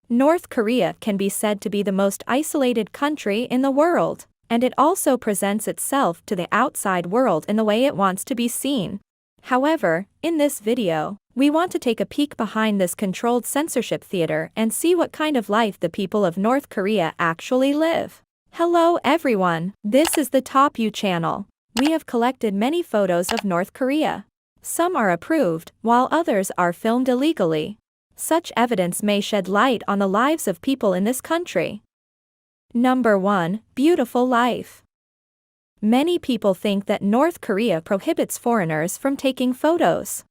North Korea can be said to be the most isolated country in the world, and it also presents itself to the outside world in the way it wants to be seen. However, in this video, we want to take a peek behind this controlled censorship theater and see what kind of life the people of North Korea actually live. Hello everyone, this is the taboo channel. We have collected many photos of North Korea. Some are approved, while others are filmed illegally. Such evidence may shed light on the lives of people in this country. Number 1. Beautiful life. Many people think that North Korea prohibits foreigners from taking photos.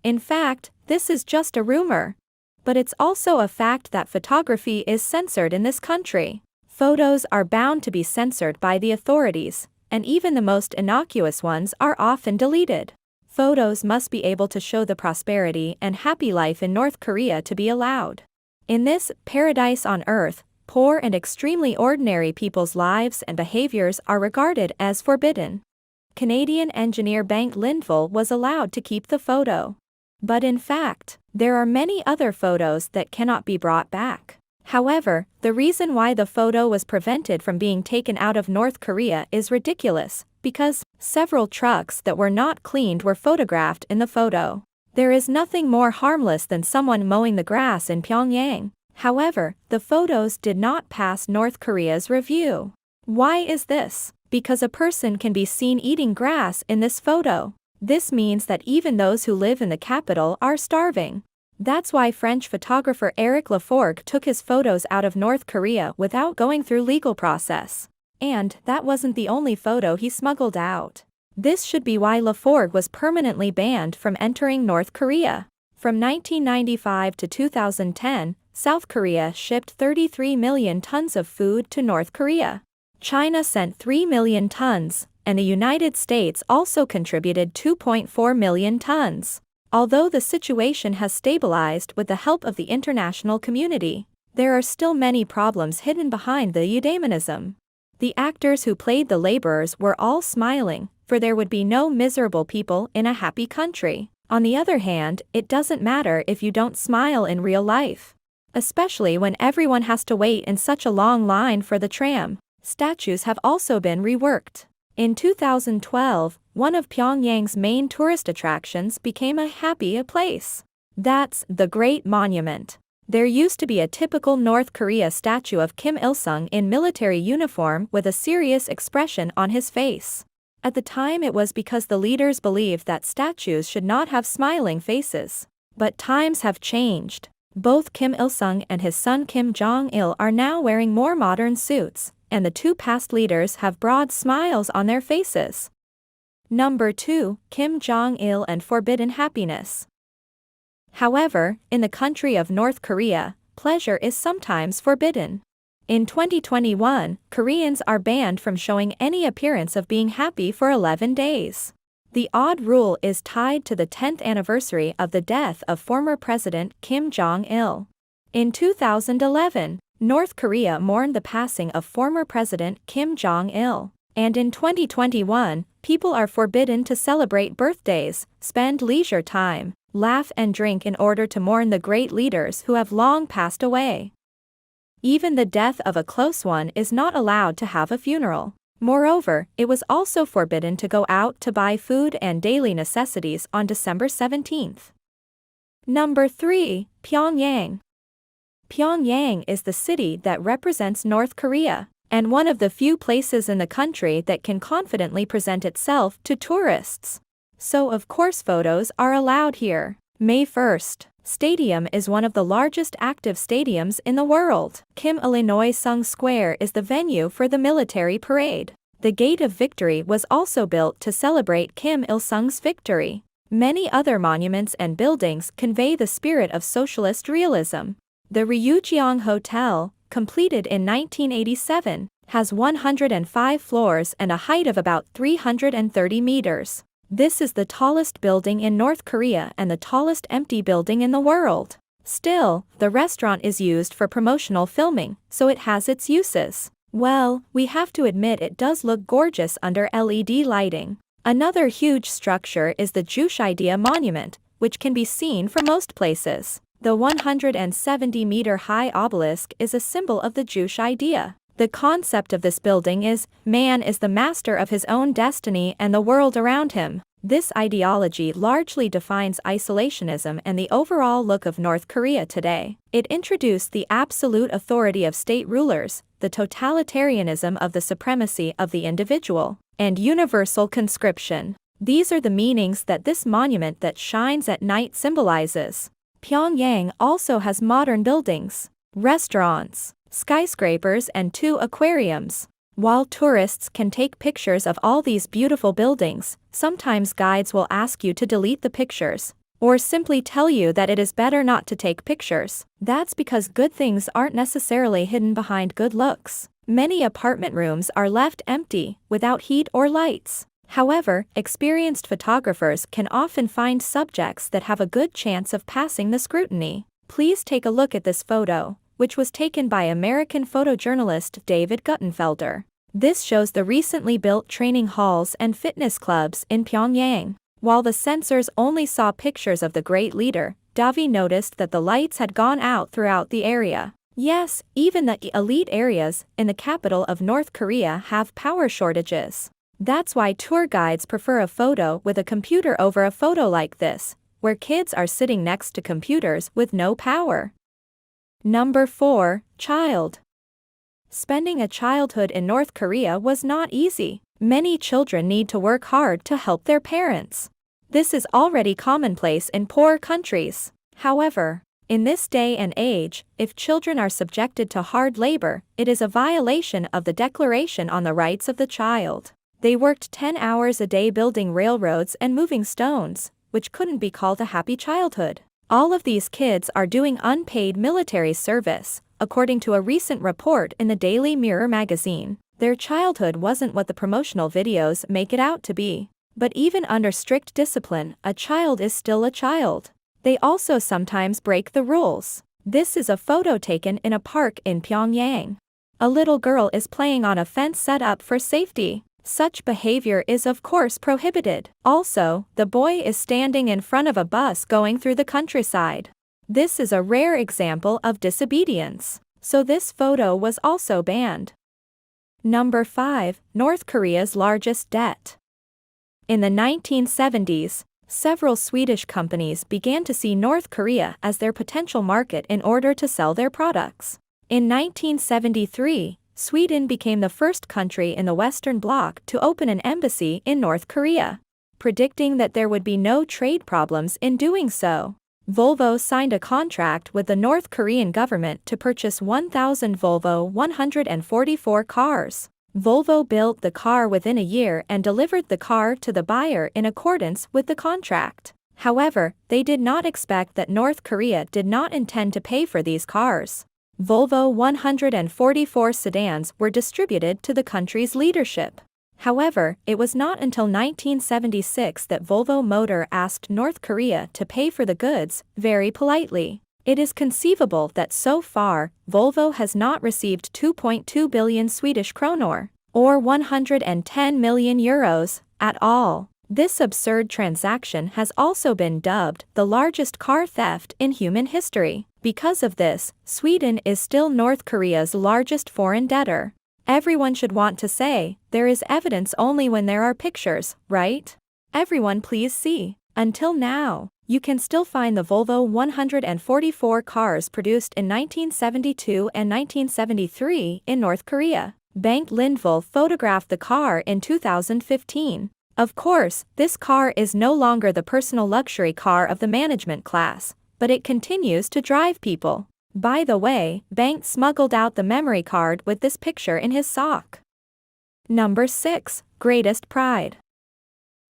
In fact, this is just a rumor. But it's also a fact that photography is censored in this country. Photos are bound to be censored by the authorities, and even the most innocuous ones are often deleted. Photos must be able to show the prosperity and happy life in North Korea to be allowed. In this paradise on earth, poor and extremely ordinary people's lives and behaviors are regarded as forbidden. Canadian engineer Bank Linville was allowed to keep the photo. But in fact, there are many other photos that cannot be brought back. However, the reason why the photo was prevented from being taken out of North Korea is ridiculous, because several trucks that were not cleaned were photographed in the photo. There is nothing more harmless than someone mowing the grass in Pyongyang. However, the photos did not pass North Korea's review. Why is this? Because a person can be seen eating grass in this photo. This means that even those who live in the capital are starving. That's why French photographer Eric Laforgue took his photos out of North Korea without going through legal process. And that wasn't the only photo he smuggled out. This should be why Laforgue was permanently banned from entering North Korea. From 1995 to 2010, South Korea shipped 33 million tons of food to North Korea. China sent 3 million tons, and the United States also contributed 2.4 million tons. Although the situation has stabilized with the help of the international community, there are still many problems hidden behind the eudaimonism. The actors who played the laborers were all smiling, for there would be no miserable people in a happy country. On the other hand, it doesn't matter if you don't smile in real life. Especially when everyone has to wait in such a long line for the tram. Statues have also been reworked. In 2012, one of Pyongyang's main tourist attractions became a happy place. That's the Great Monument. There used to be a typical North Korea statue of Kim Il-sung in military uniform with a serious expression on his face. At the time it was because the leaders believed that statues should not have smiling faces. But times have changed. Both Kim Il-sung and his son Kim Jong-il are now wearing more modern suits, and the two past leaders have broad smiles on their faces. Number 2. Kim Jong-il and forbidden happiness. However, in the country of North Korea, pleasure is sometimes forbidden. In 2021, Koreans are banned from showing any appearance of being happy for 11 days. The odd rule is tied to the 10th anniversary of the death of former President Kim Jong-il. In 2011, North Korea mourned the passing of former President Kim Jong-il. And in 2021, people are forbidden to celebrate birthdays, spend leisure time, laugh and drink in order to mourn the great leaders who have long passed away. Even the death of a close one is not allowed to have a funeral. Moreover, it was also forbidden to go out to buy food and daily necessities on December 17th. Number 3. Pyongyang. Pyongyang is the city that represents North Korea, and one of the few places in the country that can confidently present itself to tourists. So of course photos are allowed here. May 1st. Stadium is one of the largest active stadiums in the world. Kim Il-sung Square is the venue for the military parade. The Gate of Victory was also built to celebrate Kim Il-sung's victory. Many other monuments and buildings convey the spirit of socialist realism. The Ryugyong Hotel, completed in 1987, has 105 floors and a height of about 330 meters. This is the tallest building in North Korea and the tallest empty building in the world. Still, the restaurant is used for promotional filming, so it has its uses. Well, we have to admit it does look gorgeous under LED lighting. Another huge structure is the Jushidea Monument, which can be seen from most places. The 170-meter-high obelisk is a symbol of the Jewish idea. The concept of this building is, man is the master of his own destiny and the world around him. This ideology largely defines isolationism and the overall look of North Korea today. It introduced the absolute authority of state rulers, the totalitarianism of the supremacy of the individual, and universal conscription. These are the meanings that this monument that shines at night symbolizes. Pyongyang also has modern buildings, restaurants, skyscrapers, and 2 aquariums. While tourists can take pictures of all these beautiful buildings, sometimes guides will ask you to delete the pictures, or simply tell you that it is better not to take pictures. That's because good things aren't necessarily hidden behind good looks. Many apartment rooms are left empty, without heat or lights. However, experienced photographers can often find subjects that have a good chance of passing the scrutiny. Please take a look at this photo, which was taken by American photojournalist David Guttenfelder. This shows the recently built training halls and fitness clubs in Pyongyang. While the censors only saw pictures of the great leader, Davi noticed that the lights had gone out throughout the area. Yes, even the elite areas in the capital of North Korea have power shortages. That's why tour guides prefer a photo with a computer over a photo like this, where kids are sitting next to computers with no power. Number 4. Child. Spending a childhood in North Korea was not easy. Many children need to work hard to help their parents. This is already commonplace in poor countries. However, in this day and age, if children are subjected to hard labor, it is a violation of the Declaration on the Rights of the Child. They worked 10 hours a day building railroads and moving stones, which couldn't be called a happy childhood. All of these kids are doing unpaid military service, according to a recent report in the Daily Mirror magazine. Their childhood wasn't what the promotional videos make it out to be. But even under strict discipline, a child is still a child. They also sometimes break the rules. This is a photo taken in a park in Pyongyang. A little girl is playing on a fence set up for safety. Such behavior is of course prohibited. Also, the boy is standing in front of a bus going through the countryside. This is a rare example of disobedience, so this photo was also banned. Number 5. North Korea's largest debt. In the 1970s, several Swedish companies began to see North Korea as their potential market in order to sell their products. In 1973, Sweden became the first country in the Western Bloc to open an embassy in North Korea, predicting that there would be no trade problems in doing so. Volvo signed a contract with the North Korean government to purchase 1,000 Volvo 144 cars. Volvo built the car within a year and delivered the car to the buyer in accordance with the contract. However, they did not expect that North Korea did not intend to pay for these cars. Volvo 144 sedans were distributed to the country's leadership. However, it was not until 1976 that Volvo Motor asked North Korea to pay for the goods, very politely. It is conceivable that so far, Volvo has not received 2.2 billion Swedish kronor, or 110 million euros, at all. This absurd transaction has also been dubbed the largest car theft in human history. Because of this, Sweden is still North Korea's largest foreign debtor. Everyone should want to say, there is evidence only when there are pictures, right? Everyone please see. Until now, you can still find the Volvo 144 cars produced in 1972 and 1973 in North Korea. Bengt Lindvall photographed the car in 2015. Of course, this car is no longer the personal luxury car of the management class, but it continues to drive people. By the way, Bengt smuggled out the memory card with this picture in his sock. Number 6. Greatest pride.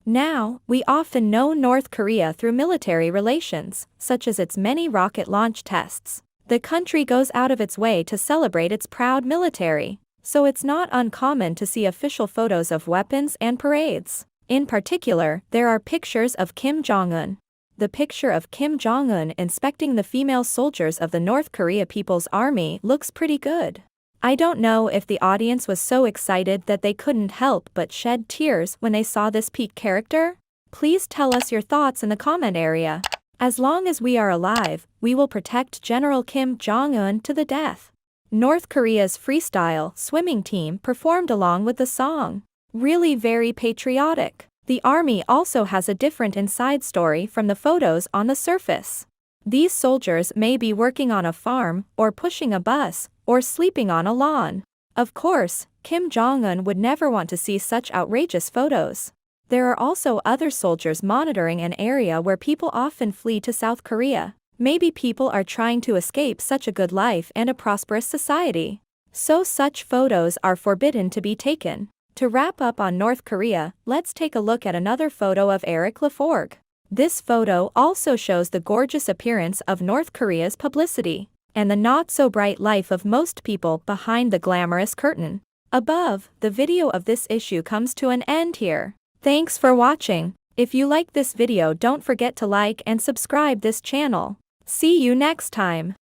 Now, we often know North Korea through military relations, such as its many rocket launch tests. The country goes out of its way to celebrate its proud military, so it's not uncommon to see official photos of weapons and parades. In particular, there are pictures of Kim Jong-un. The picture of Kim Jong-un inspecting the female soldiers of the North Korea People's Army looks pretty good. I don't know if the audience was so excited that they couldn't help but shed tears when they saw this peak character. Please tell us your thoughts in the comment area. As long as we are alive, we will protect General Kim Jong-un to the death. North Korea's freestyle swimming team performed along with the song. Really very patriotic. The army also has a different inside story from the photos on the surface. These soldiers may be working on a farm, or pushing a bus, or sleeping on a lawn. Of course, Kim Jong-un would never want to see such outrageous photos. There are also other soldiers monitoring an area where people often flee to South Korea. Maybe people are trying to escape such a good life and a prosperous society. So such photos are forbidden to be taken. To wrap up on North Korea, let's take a look at another photo of Eric Laforgue. This photo also shows the gorgeous appearance of North Korea's publicity, and the not-so-bright life of most people behind the glamorous curtain. Above, the video of this issue comes to an end here. Thanks for watching. If you like this video, don't forget to like and subscribe this channel. See you next time.